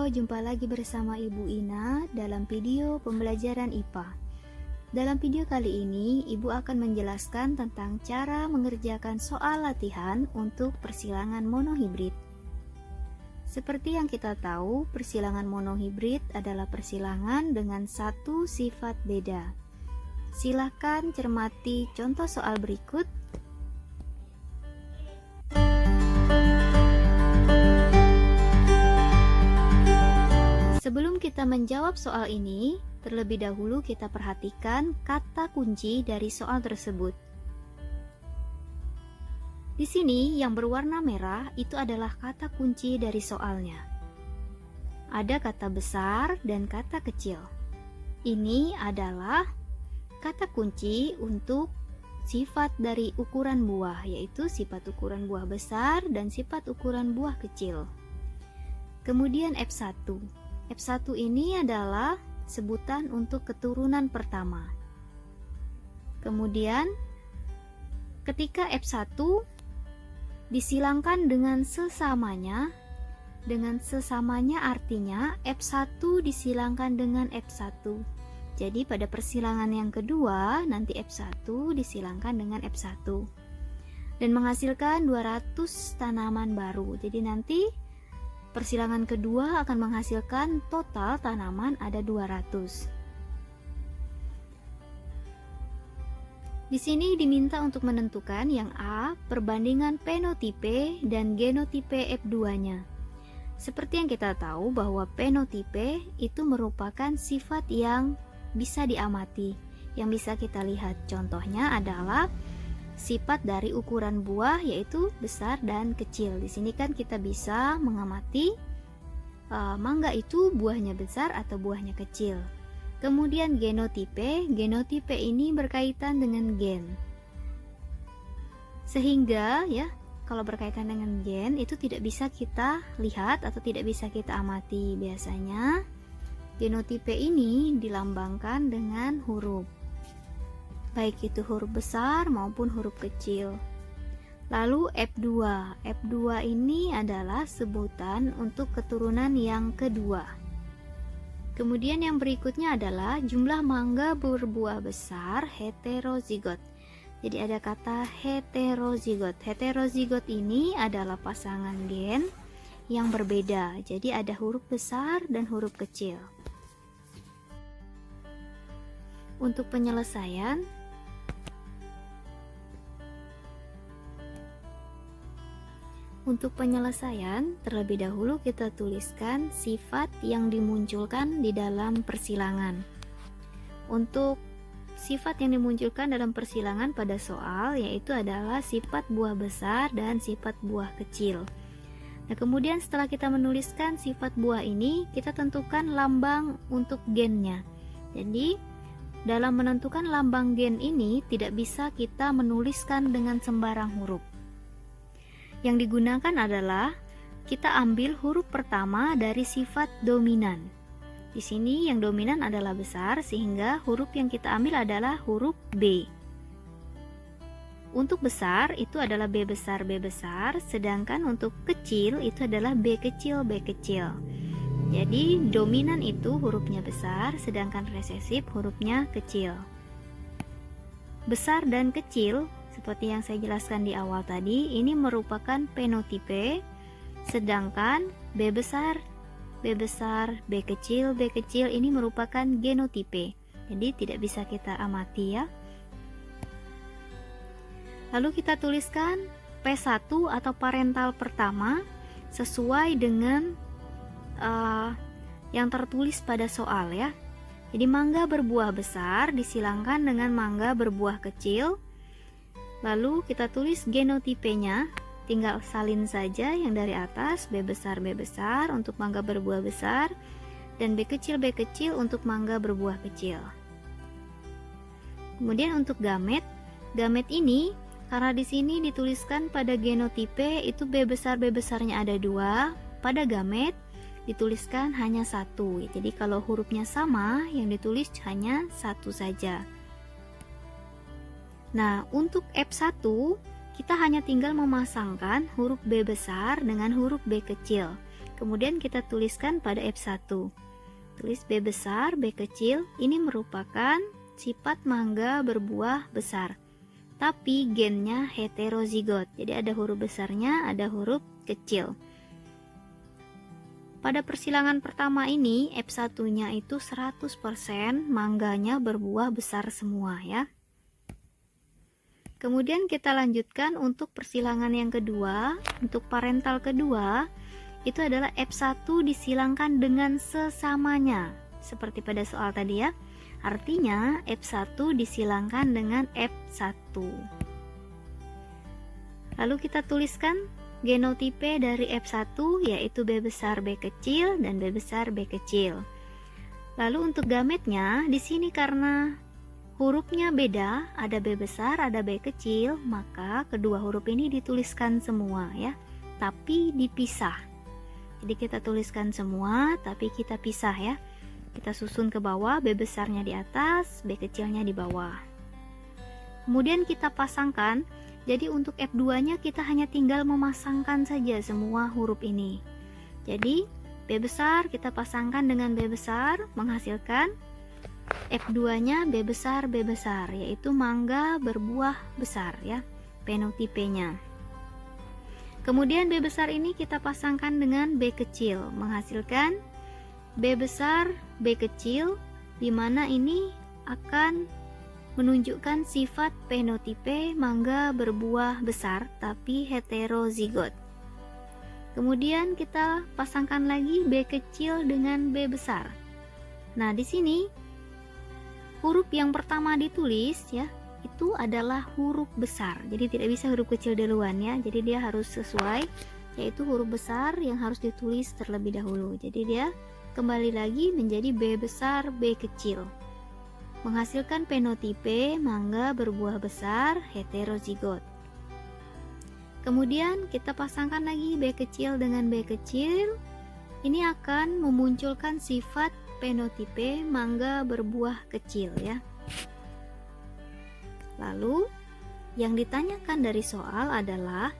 jumpa lagi bersama Ibu Ina dalam video pembelajaran IPA. Dalam video kali ini, Ibu akan menjelaskan tentang cara mengerjakan soal latihan untuk persilangan monohibrid. Seperti yang kita tahu, persilangan monohibrid adalah persilangan dengan satu sifat beda. Silakan cermati contoh soal berikut. Sebelum kita menjawab soal ini, terlebih dahulu kita perhatikan kata kunci dari soal tersebut. Di sini yang berwarna merah itu adalah kata kunci dari soalnya. Ada kata besar dan kata kecil. Ini adalah kata kunci untuk sifat dari ukuran buah, yaitu sifat ukuran buah besar dan sifat ukuran buah kecil. Kemudian F1. F1 ini adalah sebutan untuk keturunan pertama. Kemudian ketika F1 disilangkan dengan sesamanya artinya F1 disilangkan dengan F1. Jadi pada persilangan yang kedua nanti F1 disilangkan dengan F1 dan menghasilkan 200 tanaman baru. Jadi nanti persilangan kedua akan menghasilkan total tanaman ada 200. Di sini diminta untuk menentukan yang A, perbandingan fenotipe dan genotipe F2-nya. Seperti yang kita tahu bahwa fenotipe itu merupakan sifat yang bisa diamati, yang bisa kita lihat. Contohnya adalah sifat dari ukuran buah yaitu besar dan kecil. Di sini kan kita bisa mengamati mangga itu buahnya besar atau buahnya kecil. Kemudian genotipe ini berkaitan dengan gen. Sehingga ya, kalau berkaitan dengan gen itu tidak bisa kita lihat atau tidak bisa kita amati. Biasanya genotipe ini dilambangkan dengan huruf, baik itu huruf besar maupun huruf kecil. Lalu F2 ini adalah sebutan untuk keturunan yang kedua. Kemudian yang berikutnya adalah jumlah mangga berbuah besar heterozigot. Jadi ada kata heterozigot. Heterozigot ini adalah pasangan gen yang berbeda. Jadi ada huruf besar dan huruf kecil. Untuk penyelesaian, terlebih dahulu kita tuliskan sifat yang dimunculkan di dalam persilangan. Untuk sifat yang dimunculkan dalam persilangan pada soal yaitu adalah sifat buah besar dan sifat buah kecil. Nah, kemudian setelah kita menuliskan sifat buah ini, kita tentukan lambang untuk gennya. Jadi, dalam menentukan lambang gen ini tidak bisa kita menuliskan dengan sembarang huruf. Yang digunakan adalah kita ambil huruf pertama dari sifat dominan. Di sini yang dominan adalah besar sehingga huruf yang kita ambil adalah huruf B. Untuk besar itu adalah B besar, sedangkan untuk kecil itu adalah B kecil. Jadi dominan itu hurufnya besar, sedangkan resesif hurufnya kecil. Besar dan kecil seperti yang saya jelaskan di awal tadi, ini merupakan fenotipe, sedangkan B besar, B kecil ini merupakan genotipe. Jadi tidak bisa kita amati ya. Lalu kita tuliskan P1 atau parental pertama sesuai dengan yang tertulis pada soal ya. Jadi mangga berbuah besar disilangkan dengan mangga berbuah kecil. Lalu kita tulis genotipenya, tinggal salin saja yang dari atas B besar untuk mangga berbuah besar dan B kecil untuk mangga berbuah kecil. Kemudian untuk gamet ini karena di sini dituliskan pada genotipe itu B besarnya ada 2, pada gamet dituliskan hanya 1. Jadi kalau hurufnya sama yang ditulis hanya 1 saja. Nah, untuk F1 kita hanya tinggal memasangkan huruf B besar dengan huruf B kecil. Kemudian kita tuliskan pada F1. Tulis B besar, B kecil. Ini merupakan sifat mangga berbuah besar. Tapi gennya heterozigot. Jadi ada huruf besarnya, ada huruf kecil. Pada persilangan pertama ini, F1-nya itu 100% mangganya berbuah besar semua ya. Kemudian kita lanjutkan untuk persilangan yang kedua. Untuk parental kedua, itu adalah F1 disilangkan dengan sesamanya. Seperti pada soal tadi ya. Artinya F1 disilangkan dengan F1. Lalu kita tuliskan genotipe dari F1 yaitu B besar B kecil dan B besar B kecil. Lalu untuk gametnya di sini karena hurufnya beda, ada B besar, ada B kecil, maka kedua huruf ini dituliskan semua ya, tapi dipisah. Jadi kita tuliskan semua tapi kita pisah ya. Kita susun ke bawah, B besarnya di atas, B kecilnya di bawah. Kemudian kita pasangkan. Jadi untuk F2-nya kita hanya tinggal memasangkan saja semua huruf ini. Jadi B besar kita pasangkan dengan B besar menghasilkan F2-nya B besar yaitu mangga berbuah besar ya, penotipenya. Kemudian B besar ini kita pasangkan dengan B kecil menghasilkan B besar B kecil, di mana ini akan menunjukkan sifat penotipe mangga berbuah besar tapi heterozigot. Kemudian kita pasangkan lagi B kecil dengan B besar. Nah, di sini huruf yang pertama ditulis ya, itu adalah huruf besar. Jadi tidak bisa huruf kecil duluan ya. Jadi dia harus sesuai, yaitu huruf besar yang harus ditulis terlebih dahulu. Jadi dia kembali lagi menjadi B besar B kecil. Menghasilkan penotipe mangga berbuah besar heterozigot. Kemudian kita pasangkan lagi B kecil dengan B kecil. Ini akan memunculkan sifat penotipe mangga berbuah kecil ya. Lalu yang ditanyakan dari soal adalah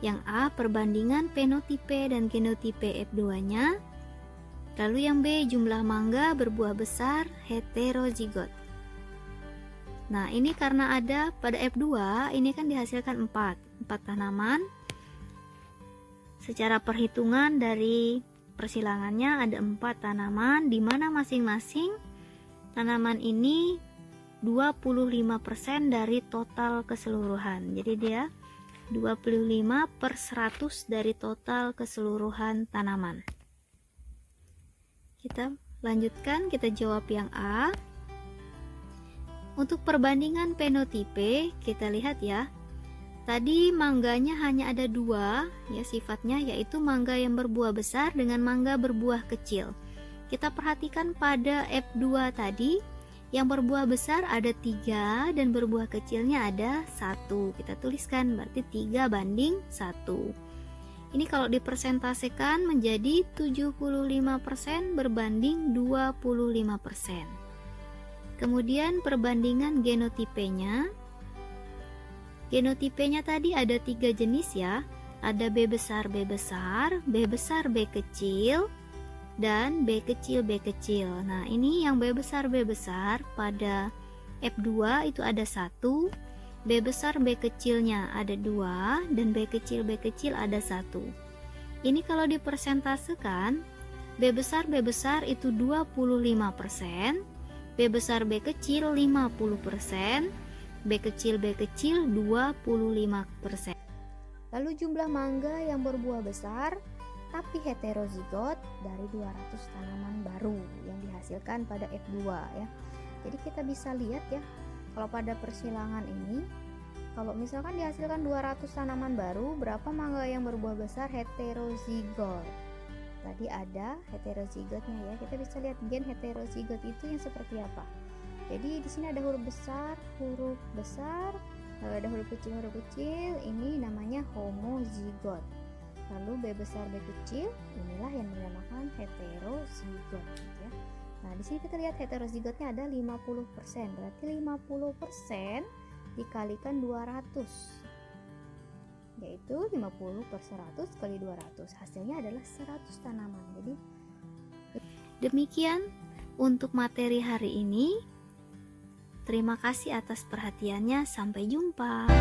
yang A perbandingan penotipe dan genotipe F2-nya. Lalu yang B jumlah mangga berbuah besar heterozigot. Nah, ini karena ada pada F2 ini kan dihasilkan 4 tanaman. Secara perhitungan dari persilangannya ada 4 tanaman, di mana masing-masing tanaman ini 25% dari total keseluruhan. Jadi dia 25/100 dari total keseluruhan tanaman. Kita lanjutkan, kita jawab yang A. Untuk perbandingan penotipe, kita lihat ya. Tadi mangganya hanya ada 2 ya sifatnya, yaitu mangga yang berbuah besar dengan mangga berbuah kecil. Kita perhatikan pada F2 tadi, yang berbuah besar ada 3 dan berbuah kecilnya ada 1. Kita tuliskan berarti 3/1. Ini kalau dipersentasekan menjadi 75% berbanding 25%. Kemudian perbandingan genotipenya. Genotipenya tadi ada 3 jenis ya. Ada B besar B besar, B besar B kecil, dan B kecil B kecil. Nah, ini yang B besar pada F2 itu ada 1. B besar B kecilnya ada 2 dan B kecil ada 1. Ini kalau dipersentasekan, B besar itu 25%, B besar B kecil 50%, B kecil 25%. Lalu jumlah mangga yang berbuah besar tapi heterozigot dari 200 tanaman baru yang dihasilkan pada F2 ya. Jadi kita bisa lihat ya, kalau pada persilangan ini, kalau misalkan dihasilkan 200 tanaman baru, berapa mangga yang berbuah besar heterozigot? Tadi ada heterozigotnya ya. Kita bisa lihat gen heterozigot itu yang seperti apa. Jadi di sini ada huruf besar, lalu ada huruf kecil, ini namanya homozigot. Lalu B besar B kecil, inilah yang dinamakan heterozigot ya. Nah, di sini kita lihat heterozigotnya ada 50%, berarti 50% dikalikan 200. yaitu 50/100 kali 200. Hasilnya adalah 100 tanaman. Jadi demikian untuk materi hari ini. Terima kasih atas perhatiannya. Sampai jumpa.